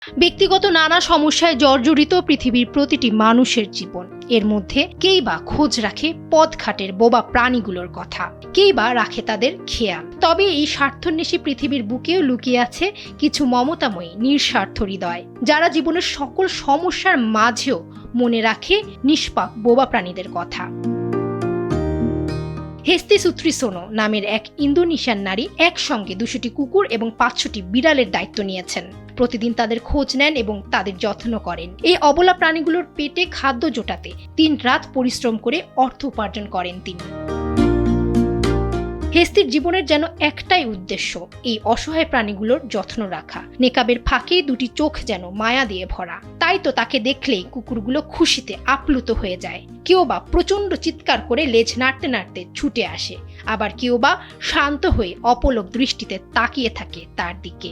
ব্যক্তিগত নানা সমস্যায় জর্জরিত পৃথিবীর প্রতিটি মানুষের জীবন। এর মধ্যে কেই বা খোঁজ রাখে পথঘাটের বোবা প্রাণীগুলোর কথা, কেই বা রাখে তাদের খেয়াল। তবে এই স্বার্থন্বেষী পৃথিবীর বুকেও লুকিয়ে আছে কিছু মমতাময়ী নিঃস্বার্থ হৃদয়, যারা জীবনের সকল সমস্যার মাঝেও মনে রাখে নিষ্পাপ বোবা প্রাণীদের কথা। হেস্তি সুত্রিসোনো নামের এক ইন্দোনেশিয়ান নারী একসঙ্গে 200টি কুকুর এবং 500টি বিড়ালের দায়িত্ব নিয়েছেন। প্রতিদিন তাদের খোঁজ নেন এবং তাদের যত্ন করেন। এই অবলা প্রাণীগুলোর পেটে খাদ্য জোটাতে 3 রাত পরিশ্রম করে অর্থ উপার্জন করেন তিনি। হেস্তির জীবনের যেন একটাই উদ্দেশ্য, এই অসহায় প্রাণীগুলোর যত্ন রাখা। নেকাবের ফাঁকে 2টি চোখ যেন মায়া দিয়ে ভরা। তাই তো তাকে দেখলেই কুকুরগুলো খুশিতে আপ্লুত হয়ে যায়। কেউ বা প্রচন্ড চিৎকার করে লেজ নাড়তে নাড়তে ছুটে আসে, আবার কেউ বা শান্ত হয়ে অপলক দৃষ্টিতে তাকিয়ে থাকে তার দিকে।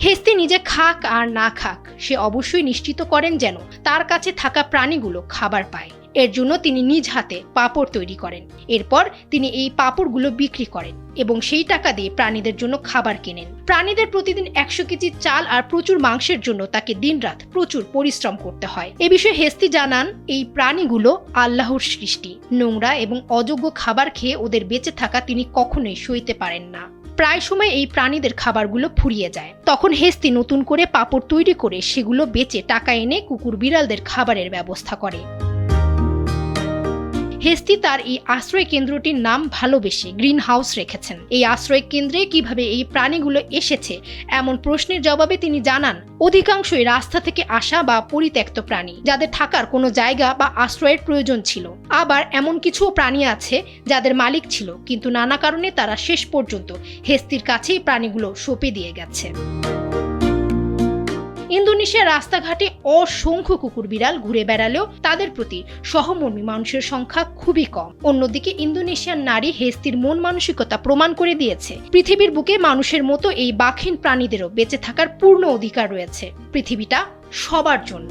হেস্তি নিজে খাক আর না খাক, সে অবশ্যই নিশ্চিত করেন যেন তার কাছে থাকা প্রাণীগুলো খাবার পায়। এর জন্য তিনি নিজ হাতে পাঁপড় তৈরি করেন। এরপর তিনি এই পাঁপড়গুলো বিক্রি করেন এবং সেই টাকা দিয়ে প্রাণীদের জন্য খাবার কেনেন। প্রাণীদের প্রতিদিন 100 কেজি চাল আর প্রচুর মাংসের জন্য তাকে দিনরাত প্রচুর পরিশ্রম করতে হয়। এ বিষয়ে হেস্তি জানান, এই প্রাণীগুলো আল্লাহর সৃষ্টি। নোংরা এবং অযোগ্য খাবার খেয়ে ওদের বেঁচে থাকা তিনি কখনোই সইতে পারেন না। প্রায় সময় এই প্রাণীদের খাবারগুলো ফুরিয়ে যায়। তখন হেস্তি নতুন করে পাঁপড় তৈরি করে সেগুলো বেচে টাকা এনে কুকুর বিড়ালদের খাবারের ব্যবস্থা করে। হেস্তি তার এই আশ্রয় কেন্দ্রটির নাম ভালোবেসে গ্রিন হাউস রেখেছেন। এই আশ্রয় কেন্দ্রে কিভাবে এই প্রাণীগুলো এসেছে এমন প্রশ্নের জবাবে তিনি জানান, অধিকাংশই রাস্তা থেকে আসা বা পরিত্যক্ত প্রাণী, যাদের থাকার কোনো জায়গা বা আশ্রয়ের প্রয়োজন ছিল। আবার এমন কিছু প্রাণী আছে যাদের মালিক ছিল, কিন্তু নানা কারণে তারা শেষ পর্যন্ত হেস্তির কাছেই প্রাণীগুলো সঁপে দিয়ে গেছে। ইন্দোনেশিয়ার রাস্তাঘাটে অসংখ্য কুকুর বিড়াল ঘুরে বেড়ালেও তাদের প্রতি সহমর্মী মানুষের সংখ্যা খুবই কম। অন্যদিকে ইন্দোনেশিয়ান নারী হেস্তির মন মানসিকতা প্রমাণ করে দিয়েছে, পৃথিবীর বুকে মানুষের মতো এই বাকহীন প্রাণীদেরও বেঁচে থাকার পূর্ণ অধিকার রয়েছে। পৃথিবীটা সবার জন্য।